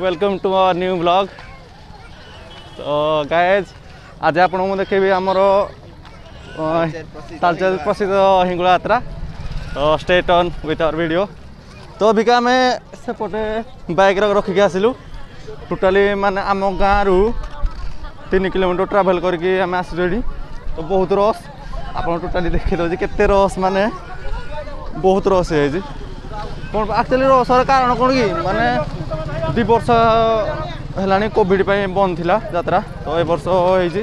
Welcome to our new blog. तो guys आज आप देखेबी आमर तालचेर प्रसिद्ध हिंगुला यात्रा। तो stay on with our video. तो अबिका आम सेपटे बाइक रखिक आसिलु टोटाली माने आम गाँव रु 3 किलोमीटर ट्रावेल करके आम आसिलु। तो बहुत रस आप टोटाली देखी दे केते रस माने बहुत रस है कौन एक्चुअली रसर कारण कौन कि माने 2 वर्ष है कोविड बंद थिला यात्रा। तो ए वर्ष होइछि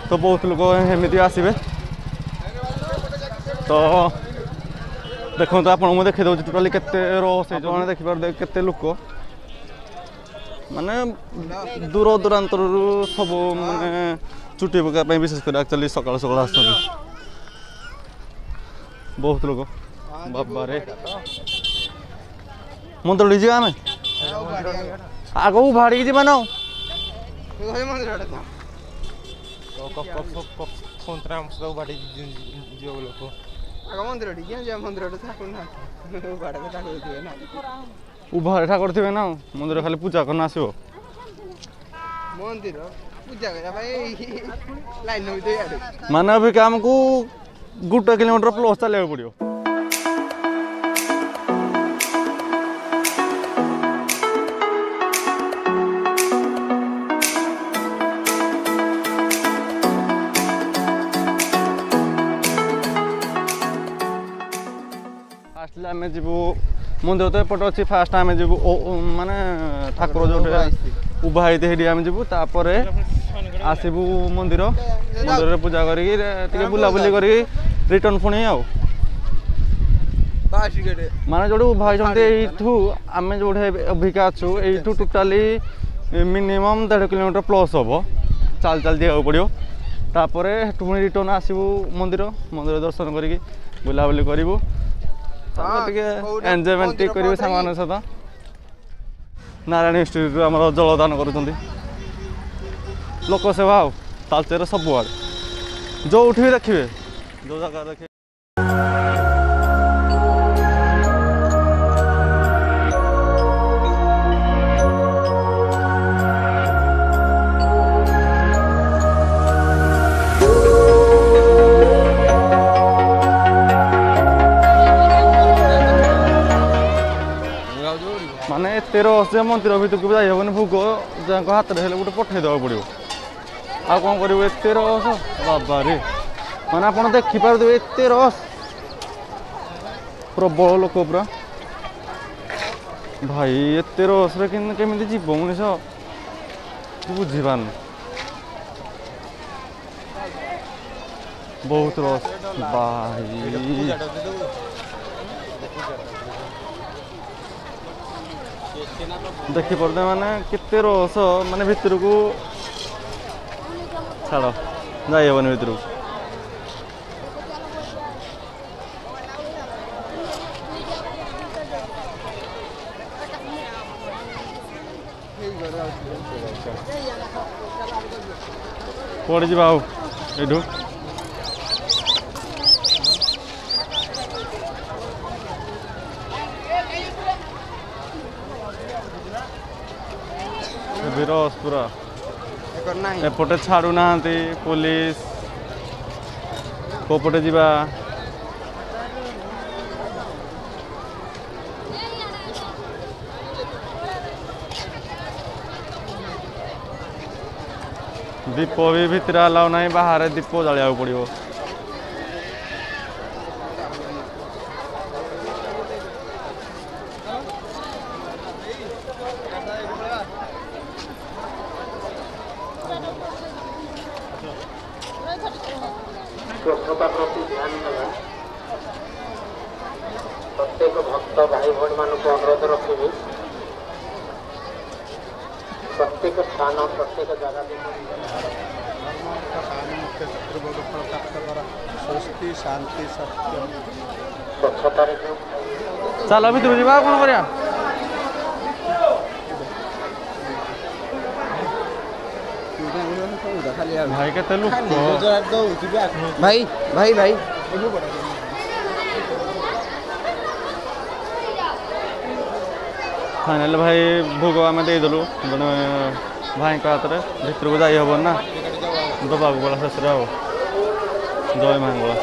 तो बहुत लोग एमती आसबे। तो देखो तो आप देखी दूँ टोटाली केते रस है जो देखिए केते लोक माने दूर दूरांतर सब माने छुट्टी पकाई विशेषकर एक्चुअली सकाल सकाल आस बहुत लोग बाबा रे मंदिर जी आम आग भाड़ी जी मान उभारे ठाकुर थे ना मंदिर खाली पूजा करना आसो मंदिर पूजा लाइन माने अभी आमको 1 किलोमीटर प्लस चलिया पड़ो। फास्ट आम जीवु मंदिर तो एपटे अच्छी फास्ट आम जीवु माने ठाकुर जो उभा होती आम जीवु तापर आसबु मंदिर मंदिर पूजा करके बुलाबुली कर रिटर्न पुणी माने जो उभा यू आम जो अभिका अच्छु you totally minimum 1.5 kilometre plus हम चाल चाल जावाक पड़ो। तापर पुणी रिटर्न आसबु मंदिर मंदिर दर्शन करके बुलाबुली करूँ एंजॉयमेंट करेंगे सामान सहित। नारायण इंस्टीट्यूट आम जलदान कर लोक सेवा तालचेर सबुआड़े जो भी देखिए जो जगह देखिए। माने एते रस मंदिर भर को जाई हेनी भोग हाथ में गोटे पठे देवा पड़ो आ कौन कर एत रस बाबा रे माने आप देखिपे एत रस प्रबल लोक पूरा भाई एत रस केमी जीव मनीष बुझीपार बहुत रस भाई देखी पड़ते माने केते रस माने भितर को छाड़ जाई हेनी भितर को। पड़ जा ये रस पूरा एपटे छाड़ू ना पुलिस कोपटे जीवा दीप भी भितर अलाउ ना बाहर दीप जलिया पड़ो। स्वच्छता प्रति ध्यान देगा प्रत्येक भक्त भाई भाई मान को अनुरोध रखी प्रत्येक स्थान प्रत्येक जगह शांति सत्य स्वच्छता चल भर जा कौन कर भाई के भाई भाई भाई फाइनाल भाई भोग आम देदेलु जड़े भाई हाथ में भितर को जाई हेबन ना दबाक पड़ा शेष जय मंगला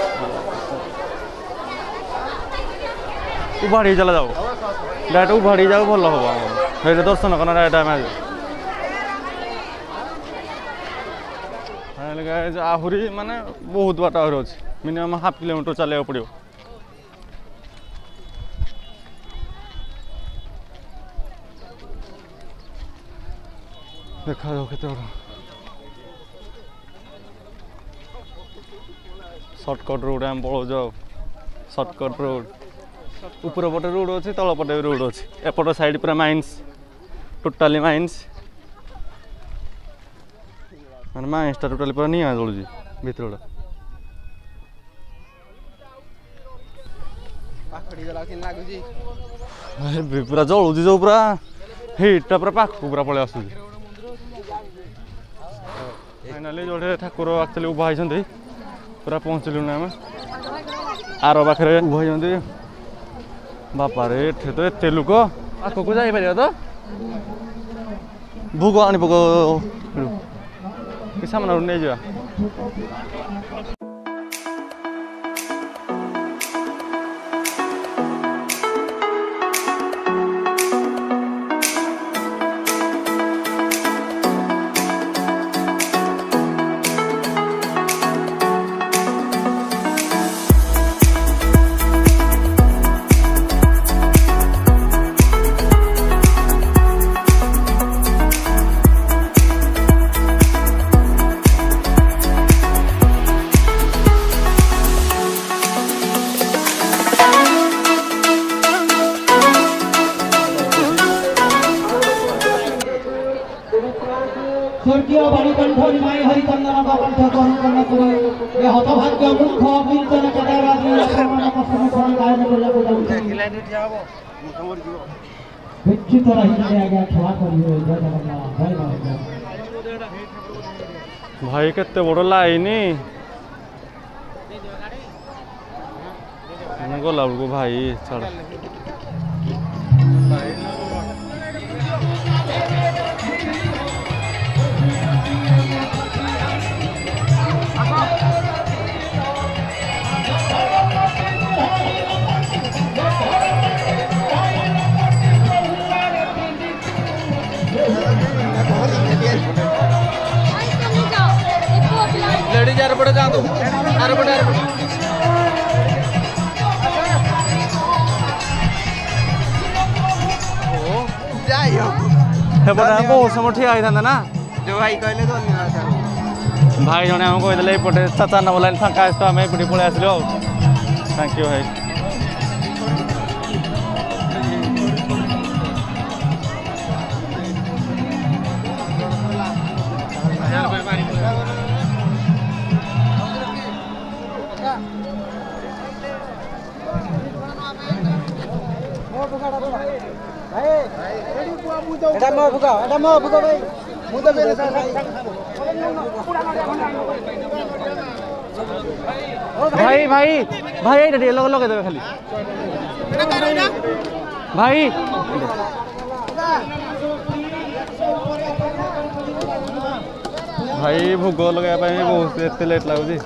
उभाड़ी चला जाओ डायरेक्ट उभाड़ी जाओ भल हम ये दर्शन करना डायरेक्ट आम फाइनाल आहरी माने बहुत बाट आहरी अच्छे मिनिमम हाफ किलोमीटर चलने पड़ो देखा जाओ केते सर्टकट रोड आम पड़ो जाओ सर्टकट रोड ऊपर पटे रोड अच्छे तल पटे रोड अच्छे एपट साइड पूरा माइंस टोटाली माइंस मैंने माइंसटा टोटाली पूरा निआ जलुची भितरटा पूरा जलुची जो पूरा हिटा पूरा पाखक पूरा पलि आसुची फाइनाली जो ठाकुर एक्चुअली उभा होती पूरा पहुँचलु आम आर पाखे उभा होती बापा रे तो एत लोक आगक जापर तो भोग आनी पक सामना नहीं जा स्वर्गीय बाणीकंठ निमाय हरिचंदन कंठ ग्रहण करने करे ये हतभाग्य मूर्ख कीर्तन केदारादी आक्रमण पश्चिम कोण गायन करला विचित्र रही आगे क्षमा करियो जय जगन्नाथ जय जगन्नाथ भाई केते बड़ लाइन गला बेलू भाई छाड़ लेडीज यार पड़े जा दो यार पड़े बहुत समय ठिया होता ना जो भाई कहले धन्यवाद भाई जने आम कहीदे ये चाचा नंबर लाइन फाँका तो आम ये पड़े आसलु थैंक यू भाई भाई भाई भाई ये लगे देवे खाली भाई भाई भोग लगे बहुत एत लेट लगुच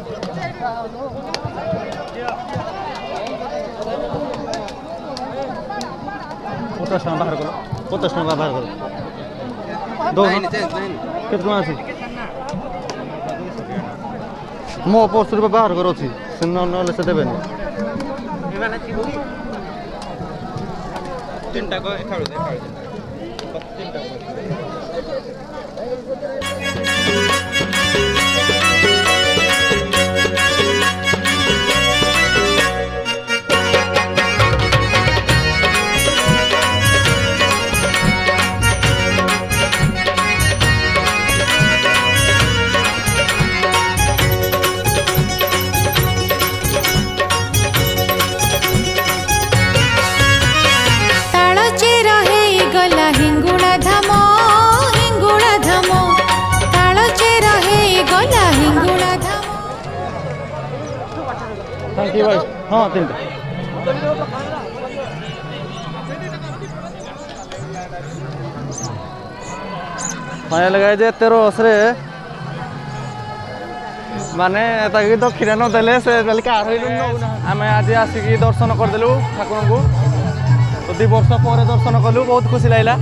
50 टଙ୍କା बाहर करो 50 टଙ୍କା बाहर करो दो केते टଙ୍କା अछि मो 50 रुपया बाहर करो अछि से न नले से देबे तीनटा को खाउ दे तीनटा थैंक यू भाई हाँ तीन फाइनाल गाइज एत रसरे माने ताकि दक्षिणा नदेले से आम आज आसिक दर्शन करदेलु ठाकुर को तो 2 वर्ष पर दर्शन कलु बहुत खुशी लगला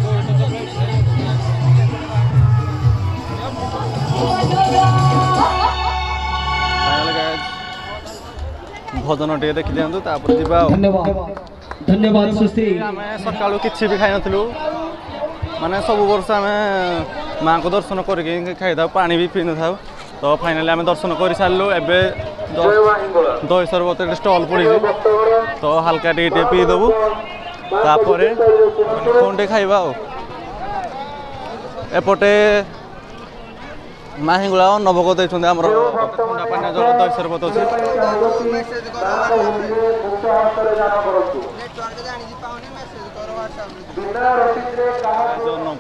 भजन टे देखी दिखाँ तापर जीवा धन्यवाद सुश्री आम सका किसी भी खाई नु माने सब वर्ष आम माँ को दर्शन करके खाई था पानी भी पी न था तो फाइनाली आम दर्शन कर सारू एवं दही सरबत स्टल पड़ी तो हल्का टे पीदेबू तापर कौन टे खाइबा एपटे माहिंगुला नवक देखते आम ठंडा पानी जल दही सरबत अच्छे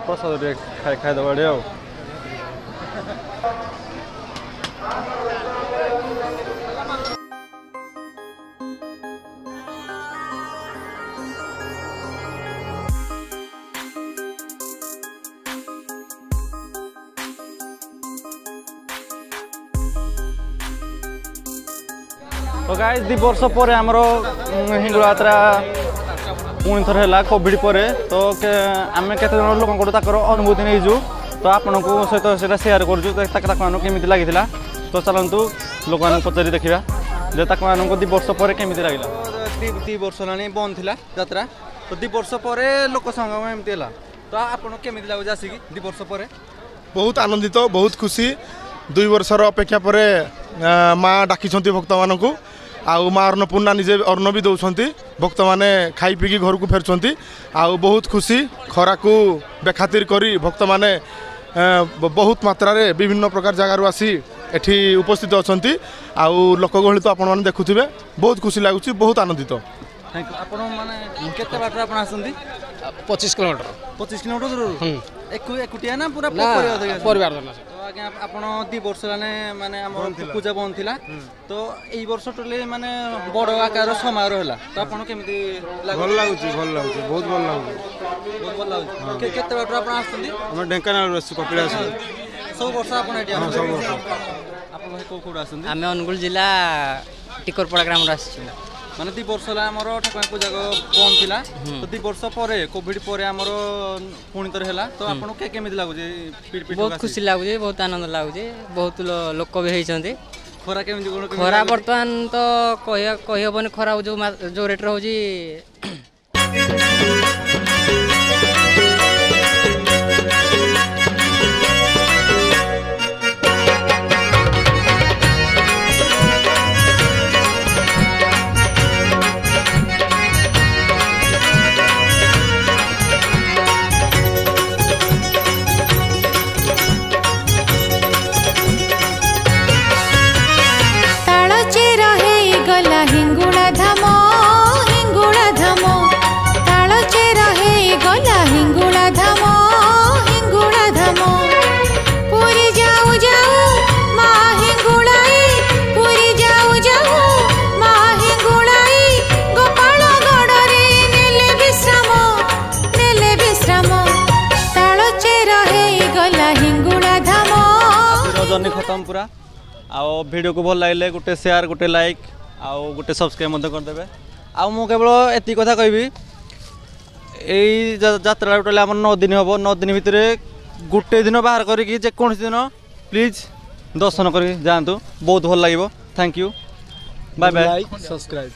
प्रसाद खाईदे आ तो गाइस 2 वर्ष पर आमर हिंगुला यात्रा पुणी थर है कोविड पर तो आम के लोक अनुभूति नहीं तो आपण को सहित सेयार करमी लगी तो चलतु लोक पचारि देखा जे 2 वर्ष पर केमी लगे 2 वर्ष है बंद थी यात्रा तो 2 वर्ष पर लोक संगम एमती है तो आपन केमी लगे आसिक 2 वर्ष पर बहुत आनंदित बहुत खुशी 2 वर्षर अपेक्षा पर माँ डाकी भक्त मानू आउ माँ अन्नपूर्णा निजे अन्न भी दौरान भक्त मैंने खाई पीकी घर को फेरुंट आउ बहुत खुशी खरा को बेखातिर करी भक्त मैंने बहुत मात्रा रे विभिन्न प्रकार जगार आसी एठी उपस्थित अच्छा आउ लोक गहली तो आपण देखुवे बहुत खुशी लगुच बहुत आनंदित थैंक यू आपण माने केते बाटर आपण आसंती 25 किलोमीटर दूर एकुटिया ना पूरा परिवार तो आगे आपण 2 वर्ष माने पूजा बंद थिला तो एई वर्ष टोले माने बड़ आकार समारोह होला तो आपण केमिति भल लागुच बहुत भल लागुच केते बाटर आपण आसंती हम ढेंकानाल रस कपिलास सब वर्ष आपण एटी सब वर्ष आपण को कोड आसंती आमे अनुगुल जिला टिकोरपड़ा ग्राम आसी माने 2 वर्ष आमर ठाकुर पूजा बंद थिला तो 2 वर्ष पर कोविड पर आमर पुणी थर है तो आपन केमिति लागुचे बहुत खुशी लागुचे बहुत आनंद लागुचे बहुत लोक भी होइछन्ते खरा केमिति खरा वर्तमान तो कहि हबनी खरा जो रेट रे होजी जर्नी खत्म पूरा आओ वीडियो को भल लगे गोटे शेयर गोटे लाइक आओ गोटे सब्सक्राइब करदे आउ मु केवल एति कथा कहबी यात्रा टोटल आम 9 दिन हम 9 दिन भितर गोटे दिन बाहर करके जेको दिन प्लीज दर्शन कर जातु बहुत भल लगे thank you bye bye subscribe